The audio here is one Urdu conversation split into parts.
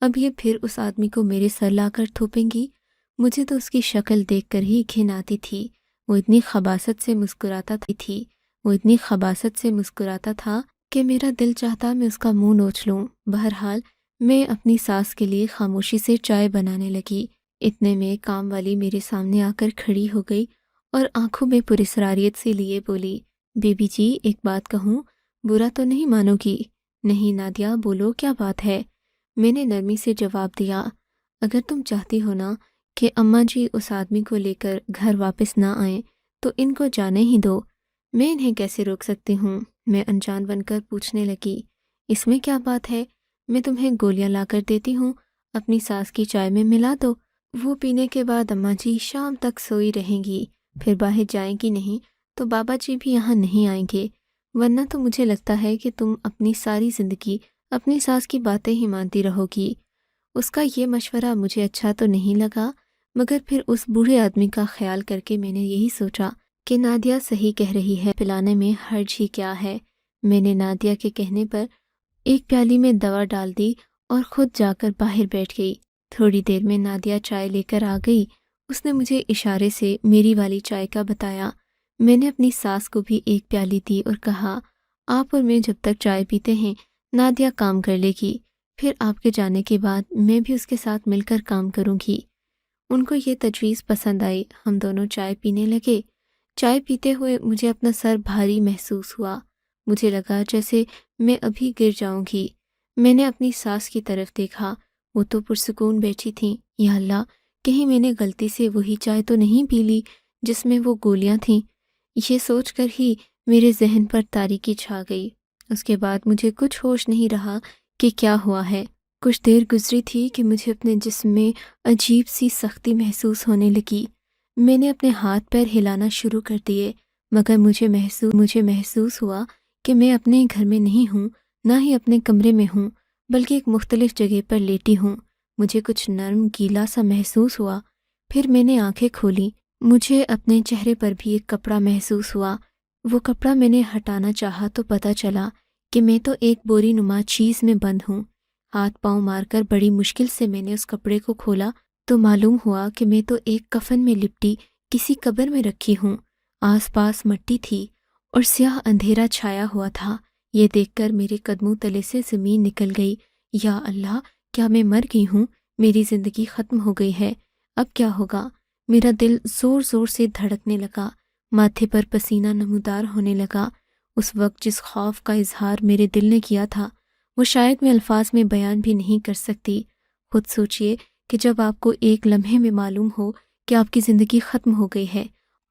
اب یہ پھر اس آدمی کو میرے سر لا کر تھوپیں گی؟ مجھے تو اس کی شکل دیکھ کر ہی گھن آتی تھی۔ وہ اتنی خباثت سے مسکراتا تھا کہ میرا دل چاہتا میں اس کا منہ نوچ لوں۔ بہرحال میں اپنی ساس کے لیے خاموشی سے چائے بنانے لگی۔ اتنے میں کام والی میرے سامنے آ کر کھڑی ہو گئی اور آنکھوں میں پراسراریت سے لیے بولی، بی بی جی ایک بات کہوں، برا تو نہیں مانو گی؟ نہیں نادیہ، بولو کیا بات ہے؟ میں نے نرمی سے جواب دیا، اگر تم چاہتی ہو نا کہ اماں جی اس آدمی کو لے کر گھر واپس نہ آئیں تو ان کو جانے ہی دو۔ میں انہیں کیسے روک سکتی ہوں؟ میں انجان بن کر پوچھنے لگی، اس میں کیا بات ہے؟ میں تمہیں گولیاں لا کر دیتی ہوں، اپنی ساس کی چائے میں ملا دو، وہ پینے کے بعد اماں جی شام تک سوئی رہیں گی، پھر باہر جائیں گی نہیں تو بابا جی بھی یہاں نہیں آئیں گے، ورنہ تو مجھے لگتا ہے کہ تم اپنی ساری زندگی اپنی ساس کی باتیں ہی مانتی رہو گی۔ اس کا یہ مشورہ مجھے اچھا تو نہیں لگا، مگر پھر اس بوڑھے آدمی کا خیال کر کے میں نے یہی سوچا کہ نادیہ صحیح کہہ رہی ہے، پلانے میں حرج ہی کیا ہے۔ میں نے نادیہ کے کہنے پر ایک پیالی میں دوا ڈال دی اور خود جا کر باہر بیٹھ گئی۔ تھوڑی دیر میں نادیہ چائے لے کر آ گئی۔ اس نے مجھے اشارے سے میری والی چائے کا بتایا۔ میں نے اپنی ساس کو بھی ایک پیالی دی اور کہا، آپ اور میں جب تک چائے پیتے ہیں نادیہ کام کر لے گی، پھر آپ کے جانے کے بعد میں بھی اس کے ساتھ مل کر کام کروں گی۔ ان کو یہ تجویز پسند آئی، ہم دونوں چائے پینے لگے۔ چائے پیتے ہوئے مجھے اپنا سر بھاری محسوس ہوا، مجھے لگا جیسے میں ابھی گر جاؤں گی۔ میں نے اپنی ساس کی طرف دیکھا، وہ تو پرسکون بیٹھی تھیں۔ یا اللہ، کہیں میں نے غلطی سے وہی چائے تو نہیں پی لی جس میں وہ گولیاں تھیں؟ یہ سوچ کر ہی میرے ذہن پر تاریکی چھا گئی۔ اس کے بعد مجھے کچھ ہوش نہیں رہا کہ کیا ہوا ہے۔ کچھ دیر گزری تھی کہ مجھے اپنے جسم میں عجیب سی سختی محسوس ہونے لگی۔ میں نے اپنے ہاتھ پیر ہلانا شروع کر دیے، مگر مجھے محسوس ہوا کہ میں اپنے گھر میں نہیں ہوں، نہ ہی اپنے کمرے میں ہوں، بلکہ ایک مختلف جگہ پر لیٹی ہوں۔ مجھے کچھ نرم گیلا سا محسوس ہوا۔ پھر میں نے آنکھیں کھولیں، مجھے اپنے چہرے پر بھی ایک کپڑا محسوس ہوا۔ وہ کپڑا میں نے ہٹانا چاہا تو پتہ چلا کہ میں تو ایک بوری نما چیز میں بند ہوں۔ ہاتھ پاؤں مار کر بڑی مشکل سے میں نے اس کپڑے کو کھولا تو معلوم ہوا کہ میں تو ایک کفن میں لپٹی کسی قبر میں رکھی ہوں۔ آس پاس مٹی تھی اور سیاہ اندھیرا چھایا ہوا تھا۔ یہ دیکھ کر میرے قدموں تلے سے زمین نکل گئی۔ یا اللہ، کیا میں مر گئی ہوں؟ میری زندگی ختم ہو گئی ہے، اب کیا ہوگا؟ میرا دل زور زور سے دھڑکنے لگا، ماتھے پر پسینہ نمودار ہونے لگا۔ اس وقت جس خوف کا اظہار میرے دل نے کیا تھا وہ شاید میں الفاظ میں بیان بھی نہیں کر سکتی۔ خود سوچئے کہ جب آپ کو ایک لمحے میں معلوم ہو کہ آپ کی زندگی ختم ہو گئی ہے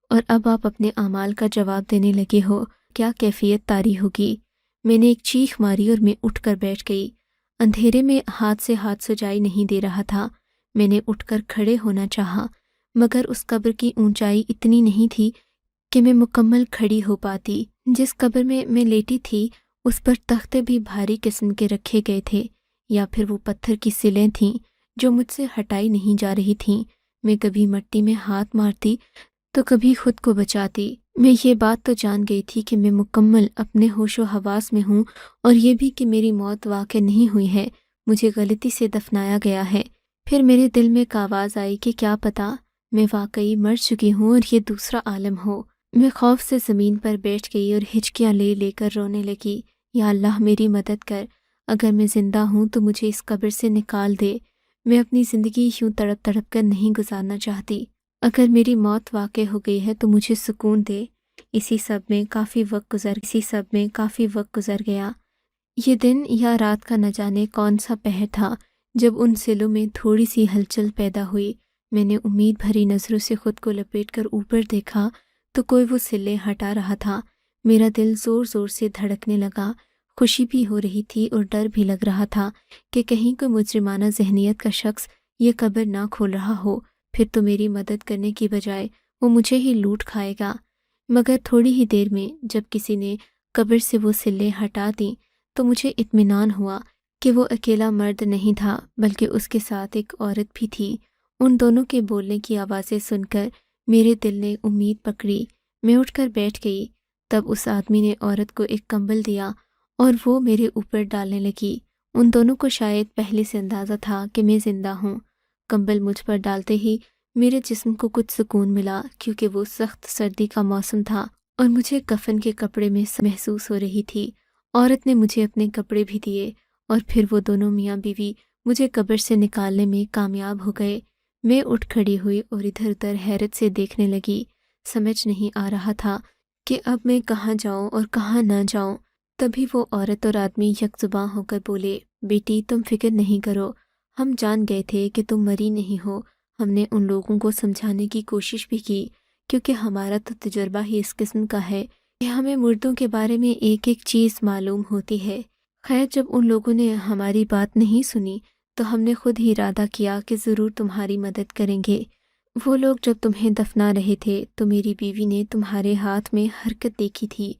اور اب آپ اپنے اعمال کا جواب دینے لگے ہو، کیا کیفیت طاری ہوگی۔ میں نے ایک چیخ ماری اور میں اٹھ کر بیٹھ گئی۔ اندھیرے میں ہاتھ سے ہاتھ سجائی نہیں دے رہا تھا۔ میں نے اٹھ کر کھڑے ہونا چاہا، مگر اس قبر کی اونچائی اتنی نہیں تھی کہ میں مکمل کھڑی ہو پاتی۔ جس قبر میں لیٹی تھی اس پر تختے بھی بھاری قسم کے رکھے گئے تھے، یا پھر وہ پتھر کی سلیں تھیں جو مجھ سے ہٹائی نہیں جا رہی تھیں۔ میں کبھی مٹی میں ہاتھ مارتی تو کبھی خود کو بچاتی۔ میں یہ بات تو جان گئی تھی کہ میں مکمل اپنے ہوش و حواس میں ہوں، اور یہ بھی کہ میری موت واقع نہیں ہوئی ہے، مجھے غلطی سے دفنایا گیا ہے۔ پھر میرے دل میں ایک آواز آئی کہ کیا پتہ میں واقعی مر چکی ہوں اور یہ دوسرا عالم ہو۔ میں خوف سے زمین پر بیٹھ گئی اور ہچکیاں لے لے کر رونے لگی۔ یا اللہ، میری مدد کر، اگر میں زندہ ہوں تو مجھے اس قبر سے نکال دے۔ میں اپنی زندگی یوں تڑپ تڑپ کر نہیں گزارنا چاہتی۔ اگر میری موت واقع ہو گئی ہے تو مجھے سکون دے۔ اسی سب میں کافی وقت گزر گیا۔ یہ دن یا رات کا نہ جانے کون سا پہر تھا جب ان سلوں میں تھوڑی سی ہلچل پیدا ہوئی۔ میں نے امید بھری نظروں سے خود کو لپیٹ کر اوپر دیکھا تو کوئی وہ سلیں ہٹا رہا تھا۔ میرا دل زور زور سے دھڑکنے لگا، خوشی بھی ہو رہی تھی اور ڈر بھی لگ رہا تھا کہ کہیں کوئی مجرمانہ ذہنیت کا شخص یہ قبر نہ کھول رہا ہو، پھر تو میری مدد کرنے کی بجائے وہ مجھے ہی لوٹ کھائے گا۔ مگر تھوڑی ہی دیر میں جب کسی نے قبر سے وہ سلیں ہٹا دیں تو مجھے اطمینان ہوا کہ وہ اکیلا مرد نہیں تھا بلکہ اس کے ساتھ ایک عورت بھی تھی۔ ان دونوں کے بولنے کی آوازیں سن کر میرے دل نے امید پکڑی۔ میں اٹھ کر بیٹھ گئی۔ تب اس آدمی نے عورت کو ایک کمبل دیا اور وہ میرے اوپر ڈالنے لگی۔ ان دونوں کو شاید پہلے سے اندازہ تھا کہ میں زندہ ہوں۔ کمبل مجھ پر ڈالتے ہی میرے جسم کو کچھ سکون ملا، کیونکہ وہ سخت سردی کا موسم تھا اور مجھے کفن کے کپڑے میں محسوس ہو رہی تھی۔ عورت نے مجھے اپنے کپڑے بھی دیے اور پھر وہ دونوں میاں بیوی مجھے قبر سے نکالنے میں کامیاب ہو گئے۔ میں اٹھ کھڑی ہوئی اور ادھر ادھر حیرت سے دیکھنے لگی۔ سمجھ نہیں آ رہا تھا کہ اب میں کہاں جاؤں اور کہاں نہ جاؤں۔ تبھی وہ عورت اور آدمی یک زباں ہو کر بولے، بیٹی تم فکر نہیں کرو، ہم جان گئے تھے کہ تم مری نہیں ہو۔ ہم نے ان لوگوں کو سمجھانے کی کوشش بھی کی، کیونکہ ہمارا تو تجربہ ہی اس قسم کا ہے کہ ہمیں مردوں کے بارے میں ایک ایک چیز معلوم ہوتی ہے۔ خیر جب ان لوگوں نے ہماری بات نہیں سنی تو ہم نے خود ہی ارادہ کیا کہ ضرور تمہاری مدد کریں گے۔ وہ لوگ جب تمہیں دفنا رہے تھے تو میری بیوی نے تمہارے ہاتھ میں حرکت دیکھی تھی۔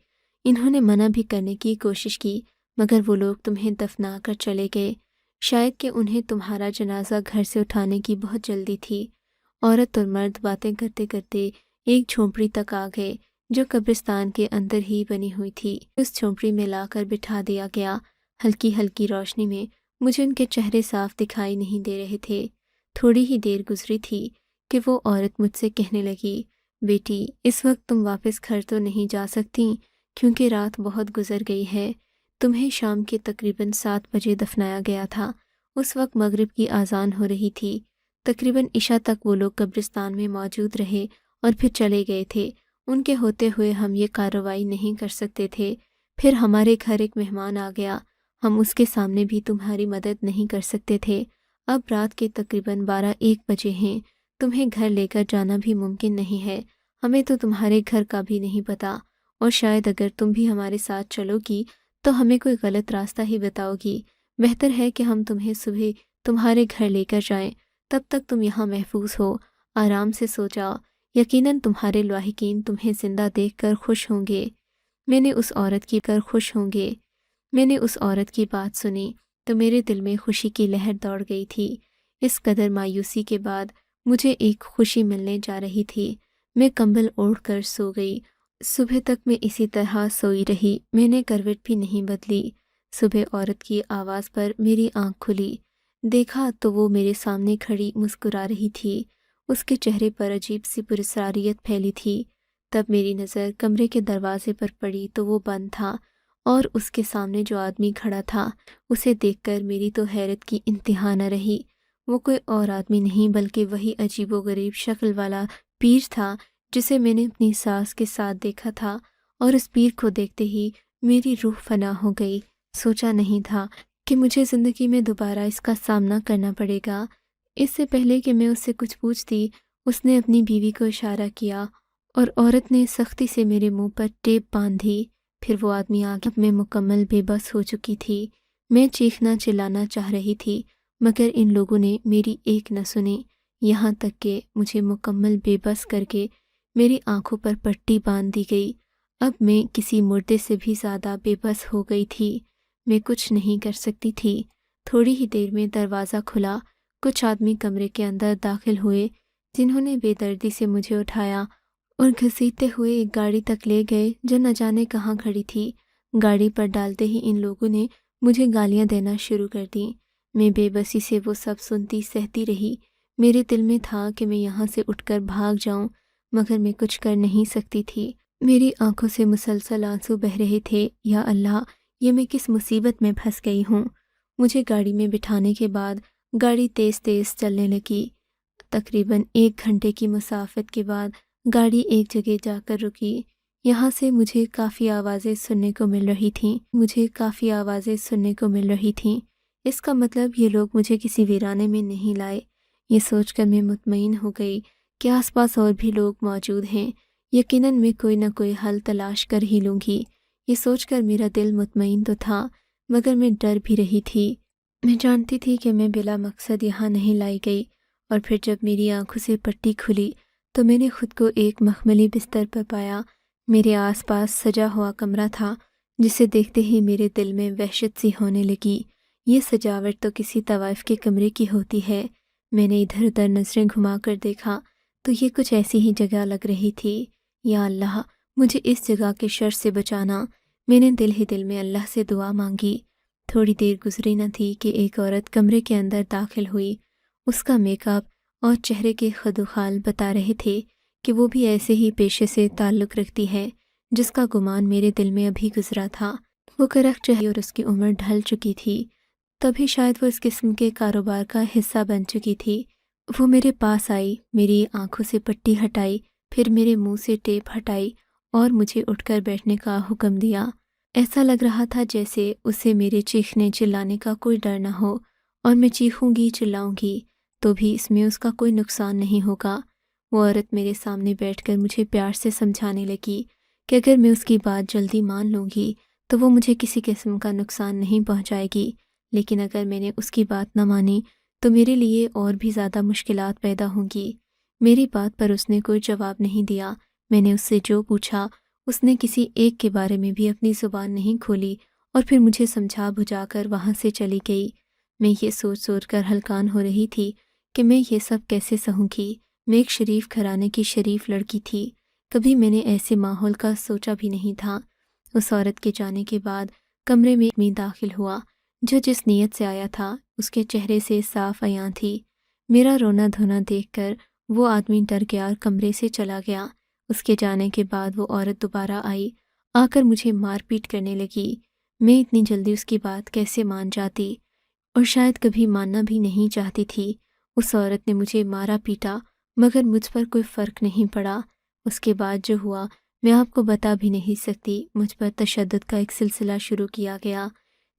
انہوں نے منع بھی کرنے کی کوشش کی، مگر وہ لوگ تمہیں دفنا کر چلے گئے۔ شاید کہ انہیں تمہارا جنازہ گھر سے اٹھانے کی بہت جلدی تھی۔ عورت اور مرد باتیں کرتے کرتے ایک جھونپڑی تک آ گئے جو قبرستان کے اندر ہی بنی ہوئی تھی۔ اس جھونپڑی میں لا کر بٹھا دیا گیا۔ ہلکی ہلکی روشنی میں مجھے ان کے چہرے صاف دکھائی نہیں دے رہے تھے۔ تھوڑی ہی دیر گزری تھی کہ وہ عورت مجھ سے کہنے لگی، بیٹی اس وقت تم واپس گھر تو نہیں جا سکتی، کیونکہ رات بہت گزر گئی ہے۔ تمہیں شام کے تقریباً 7 بجے دفنایا گیا تھا۔ اس وقت مغرب کی اذان ہو رہی تھی۔ تقریباً عشاء تک وہ لوگ قبرستان میں موجود رہے اور پھر چلے گئے تھے۔ ان کے ہوتے ہوئے ہم یہ کارروائی نہیں کر سکتے تھے۔ پھر ہمارے گھر ایک مہمان آ گیا، ہم اس کے سامنے بھی تمہاری مدد نہیں کر سکتے تھے۔ اب رات کے تقریباً 12-1 بجے ہیں، تمہیں گھر لے کر جانا بھی ممکن نہیں ہے۔ ہمیں تو تمہارے گھر کا بھی نہیں پتہ، اور شاید اگر تم بھی ہمارے ساتھ چلو گی تو ہمیں کوئی غلط راستہ ہی بتاؤ گی۔ بہتر ہے کہ ہم تمہیں صبح تمہارے گھر لے کر جائیں، تب تک تم یہاں محفوظ ہو، آرام سے سو جاؤ۔ یقیناً تمہارے لاحقین تمہیں زندہ دیکھ کر خوش ہوں گے۔ میں نے اس عورت کی بات سنی تو میرے دل میں خوشی کی لہر دوڑ گئی تھی۔ اس قدر مایوسی کے بعد مجھے ایک خوشی ملنے جا رہی تھی۔ میں کمبل اوڑھ کر سو گئی۔ صبح تک میں اسی طرح سوئی رہی، میں نے کروٹ بھی نہیں بدلی۔ صبح عورت کی آواز پر میری آنکھ کھلی، دیکھا تو وہ میرے سامنے کھڑی مسکرا رہی تھی۔ اس کے چہرے پر عجیب سی پراسراریت پھیلی تھی۔ تب میری نظر کمرے کے دروازے پر پڑی تو وہ بند تھا، اور اس کے سامنے جو آدمی کھڑا تھا اسے دیکھ کر میری تو حیرت کی انتہا نہ رہی۔ وہ کوئی اور آدمی نہیں بلکہ وہی عجیب و غریب شکل والا پیر تھا جسے میں نے اپنی ساس کے ساتھ دیکھا تھا، اور اس پیر کو دیکھتے ہی میری روح فنا ہو گئی۔ سوچا نہیں تھا کہ مجھے زندگی میں دوبارہ اس کا سامنا کرنا پڑے گا۔ اس سے پہلے کہ میں اس سے کچھ پوچھتی، اس نے اپنی بیوی کو اشارہ کیا اور عورت نے سختی سے میرے منہ پر ٹیپ باندھ دی۔ پھر وہ آدمی آگے میں مکمل بے بس ہو چکی تھی۔ میں چیخنا چلانا چاہ رہی تھی، مگر ان لوگوں نے میری ایک نہ سنی، یہاں تک کہ مجھے مکمل بے بس کر کے میری آنکھوں پر پٹی باندھ دی گئی۔ اب میں کسی مردے سے بھی زیادہ بے بس ہو گئی تھی۔ میں کچھ نہیں کر سکتی تھی۔ تھوڑی ہی دیر میں دروازہ کھلا، کچھ آدمی کمرے کے اندر داخل ہوئے، جنہوں نے بے دردی سے مجھے اٹھایا اور گھسیٹتے ہوئے ایک گاڑی تک لے گئے جو نہ جانے کہاں کھڑی تھی۔ گاڑی پر ڈالتے ہی ان لوگوں نے مجھے گالیاں دینا شروع کر دیں۔ میں بے بسی سے وہ سب سنتی سہتی رہی۔ میرے دل میں تھا کہ میں یہاں سے اٹھ کر بھاگ جاؤں، مگر میں کچھ کر نہیں سکتی تھی۔ میری آنکھوں سے مسلسل آنسو بہہ رہے تھے۔ یا اللہ، یہ میں کس مصیبت میں پھنس گئی ہوں۔ مجھے گاڑی میں بٹھانے کے بعد گاڑی تیز تیز چلنے لگی۔ تقریباً 1 گھنٹے کی مسافت کے بعد گاڑی ایک جگہ جا کر رکی۔ یہاں سے مجھے کافی آوازیں سننے کو مل رہی تھیں۔ اس کا مطلب یہ لوگ مجھے کسی ویرانے میں نہیں لائے۔ یہ سوچ کر میں مطمئن ہو گئی کہ آس پاس اور بھی لوگ موجود ہیں۔ یقیناً میں کوئی نہ کوئی حل تلاش کر ہی لوں گی۔ یہ سوچ کر میرا دل مطمئن تو تھا، مگر میں ڈر بھی رہی تھی۔ میں جانتی تھی کہ میں بلا مقصد یہاں نہیں لائی گئی، اور پھر جب میری آنکھوں سے پٹی کھلی تو میں نے خود کو ایک مخملی بستر پر پایا۔ میرے آس پاس سجا ہوا کمرہ تھا، جسے دیکھتے ہی میرے دل میں وحشت سی ہونے لگی۔ یہ سجاوٹ تو کسی طوائف کے کمرے کی ہوتی ہے۔ میں نے ادھر ادھر نظریں گھما کر دیکھا تو یہ کچھ ایسی ہی جگہ لگ رہی تھی۔ یا اللہ، مجھے اس جگہ کے شر سے بچانا۔ میں نے دل ہی دل میں اللہ سے دعا مانگی۔ تھوڑی دیر گزری نہ تھی کہ ایک عورت کمرے کے اندر داخل ہوئی۔ اس کا میک اپ اور چہرے کے خدوخال بتا رہے تھے کہ وہ بھی ایسے ہی پیشے سے تعلق رکھتی ہے جس کا گمان میرے دل میں ابھی گزرا تھا۔ وہ کرخ چہری اور اس کی عمر ڈھل چکی تھی، تبھی شاید وہ اس قسم کے کاروبار کا حصہ بن چکی تھی۔ وہ میرے پاس آئی، میری آنکھوں سے پٹی ہٹائی، پھر میرے منہ سے ٹیپ ہٹائی اور مجھے اٹھ کر بیٹھنے کا حکم دیا۔ ایسا لگ رہا تھا جیسے اسے میرے چیخنے چلانے کا کوئی ڈر نہ ہو، اور میں چیخوں گی چلاؤں گی تو بھی اس میں اس کا کوئی نقصان نہیں ہوگا۔ وہ عورت میرے سامنے بیٹھ کر مجھے پیار سے سمجھانے لگی کہ اگر میں اس کی بات جلدی مان لوں گی تو وہ مجھے کسی قسم کا نقصان نہیں پہنچائے گی، لیکن اگر میں نے اس کی بات نہ مانی تو میرے لیے اور بھی زیادہ مشکلات پیدا ہوں گی۔ میری بات پر اس نے کوئی جواب نہیں دیا۔ میں نے اس سے جو پوچھا اس نے کسی ایک کے بارے میں بھی اپنی زبان نہیں کھولی، اور پھر مجھے سمجھا بجھا کر وہاں سے چلی گئی۔ میں یہ سوچ سوچ کر ہلکان ہو رہی تھی کہ میں یہ سب کیسے سہوں گی۔ میں ایک شریف گھرانے کی شریف لڑکی تھی، کبھی میں نے ایسے ماحول کا سوچا بھی نہیں تھا۔ اس عورت کے جانے کے بعد کمرے میں آدمی داخل ہوا جو جس نیت سے آیا تھا اس کے چہرے سے صاف عیاں تھی۔ میرا رونا دھونا دیکھ کر وہ آدمی ڈر گیا اور کمرے سے چلا گیا۔ اس کے جانے کے بعد وہ عورت دوبارہ آئی، آ کر مجھے مار پیٹ کرنے لگی۔ میں اتنی جلدی اس کی بات کیسے مان جاتی، اور شاید کبھی ماننا بھی نہیں چاہتی تھی۔ اس عورت نے مجھے مارا پیٹا مگر مجھ پر کوئی فرق نہیں پڑا۔ اس کے بعد جو ہوا میں آپ کو بتا بھی نہیں سکتی۔ مجھ پر تشدد کا ایک سلسلہ شروع کیا گیا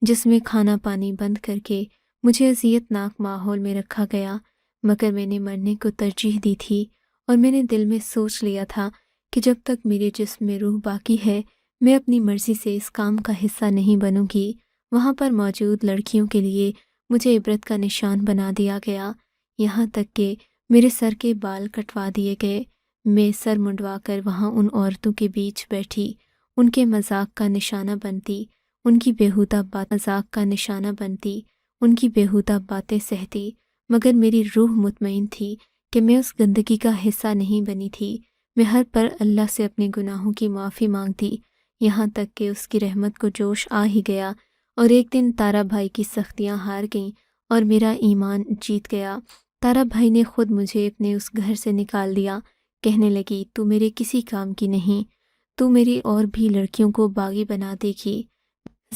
جس میں کھانا پانی بند کر کے مجھے اذیت ناک ماحول میں رکھا گیا، مگر میں نے مرنے کو ترجیح دی تھی، اور میں نے دل میں سوچ لیا تھا کہ جب تک میرے جسم میں روح باقی ہے میں اپنی مرضی سے اس کام کا حصہ نہیں بنوں گی۔ وہاں پر موجود لڑکیوں کے لیے مجھے عبرت کا نشان بنا دیا گیا، یہاں تک کہ میرے سر کے بال کٹوا دیے گئے۔ میں سر منڈوا کر وہاں ان عورتوں کے بیچ بیٹھی، ان کے مذاق کا نشانہ بنتی، ان کی بیہودہ مذاق کا نشانہ بنتی، ان کی بیہودہ باتیں سہتی، مگر میری روح مطمئن تھی کہ میں اس گندگی کا حصہ نہیں بنی تھی۔ میں ہر پر اللہ سے اپنے گناہوں کی معافی مانگتی، یہاں تک کہ اس کی رحمت کو جوش آ ہی گیا، اور ایک دن تارا بھائی کی سختیاں ہار گئیں اور میرا ایمان جیت گیا۔ تارا بھائی نے خود مجھے اپنے اس گھر سے نکال دیا، کہنے لگی تو میرے کسی کام کی نہیں، تو میری اور بھی لڑکیوں کو باغی بنا دے گی۔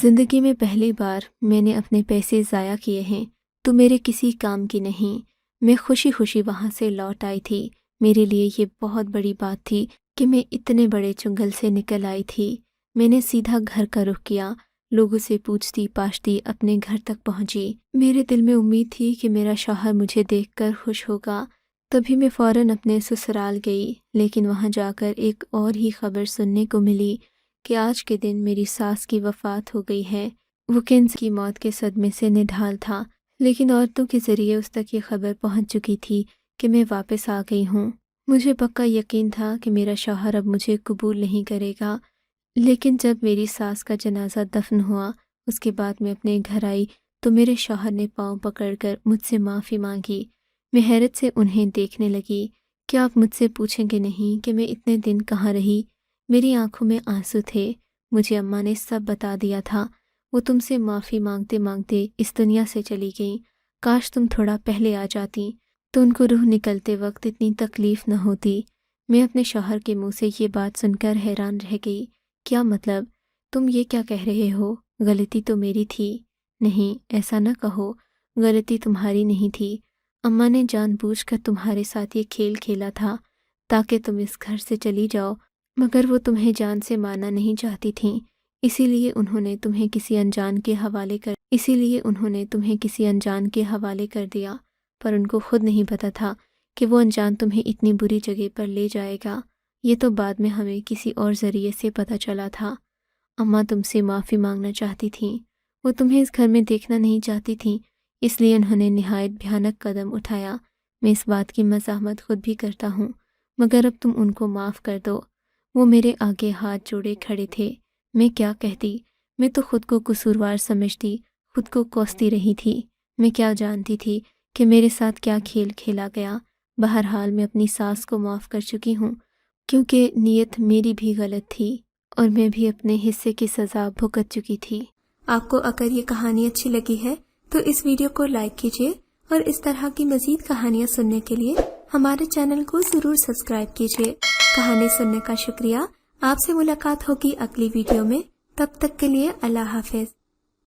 زندگی میں پہلی بار میں نے اپنے پیسے ضائع کیے ہیں، تو میرے کسی کام کی نہیں۔ میں خوشی خوشی وہاں سے لوٹ آئی تھی۔ میرے لیے یہ بہت بڑی بات تھی کہ میں اتنے بڑے چنگل سے نکل آئی تھی۔ میں نے سیدھا گھر کا رخ کیا، لوگوں سے پوچھتی پاچھتی اپنے گھر تک پہنچی۔ میرے دل میں امید تھی کہ میرا شوہر مجھے دیکھ کر خوش ہوگا، تبھی میں فوراً اپنے سسرال گئی، لیکن وہاں جا کر ایک اور ہی خبر سننے کو ملی کہ آج کے دن میری ساس کی وفات ہو گئی ہے۔ وہ کینسر کی موت کے صدمے سے نڈھال تھا، لیکن عورتوں کے ذریعے اس تک یہ خبر پہنچ چکی تھی کہ میں واپس آ گئی ہوں۔ مجھے پکا یقین تھا کہ میرا شوہر اب مجھے قبول نہیں کرے گا، لیکن جب میری ساس کا جنازہ دفن ہوا، اس کے بعد میں اپنے گھر آئی تو میرے شوہر نے پاؤں پکڑ کر مجھ سے معافی مانگی۔ میں حیرت سے انہیں دیکھنے لگی۔ کیا آپ مجھ سے پوچھیں گے نہیں کہ میں اتنے دن کہاں رہی؟ میری آنکھوں میں آنسو تھے۔ مجھے اماں نے سب بتا دیا تھا۔ وہ تم سے معافی مانگتے مانگتے اس دنیا سے چلی گئیں۔ کاش تم تھوڑا پہلے آ جاتی تو ان کو روح نکلتے وقت اتنی تکلیف نہ ہوتی۔ میں اپنے شوہر کے منہ سے یہ بات سن کر حیران رہ گئی۔ کیا مطلب؟ تم یہ کیا کہہ رہے ہو؟ غلطی تو میری تھی۔ نہیں، ایسا نہ کہو، غلطی تمہاری نہیں تھی۔ اماں نے جان بوجھ کر تمہارے ساتھ یہ کھیل کھیلا تھا تاکہ تم اس گھر سے چلی جاؤ، مگر وہ تمہیں جان سے مارنا نہیں چاہتی تھیں، اسی لیے انہوں نے تمہیں کسی انجان کے حوالے کر دیا، پر ان کو خود نہیں پتہ تھا کہ وہ انجان تمہیں اتنی بری جگہ پر لے جائے گا۔ یہ تو بعد میں ہمیں کسی اور ذریعے سے پتہ چلا تھا۔ اماں تم سے معافی مانگنا چاہتی تھیں، وہ تمہیں اس گھر میں دیکھنا نہیں چاہتی تھیں، اس لیے انہوں نے نہایت بھیانک قدم اٹھایا۔ میں اس بات کی مزاحمت خود بھی کرتا ہوں، مگر اب تم ان کو معاف کر دو۔ وہ میرے آگے ہاتھ جوڑے کھڑے تھے۔ میں کیا کہتی؟ میں تو خود کو قصوروار سمجھتی، خود کو کوستی رہی تھی۔ میں کیا جانتی تھی کہ میرے ساتھ کیا کھیل کھیلا گیا۔ بہرحال میں اپنی ساس کو معاف کر چکی ہوں، کیونکہ نیت میری بھی غلط تھی اور میں بھی اپنے حصے کی سزا بھگت چکی تھی۔ آپ کو اگر یہ کہانی اچھی لگی ہے تو اس ویڈیو کو لائک کیجیے اور اس طرح کی مزید کہانیاں سننے کے لیے ہمارے چینل کو ضرور سبسکرائب کیجیے۔ کہانی سننے کا شکریہ۔ آپ سے ملاقات ہوگی اگلی ویڈیو میں، تب تک کے لیے اللہ حافظ۔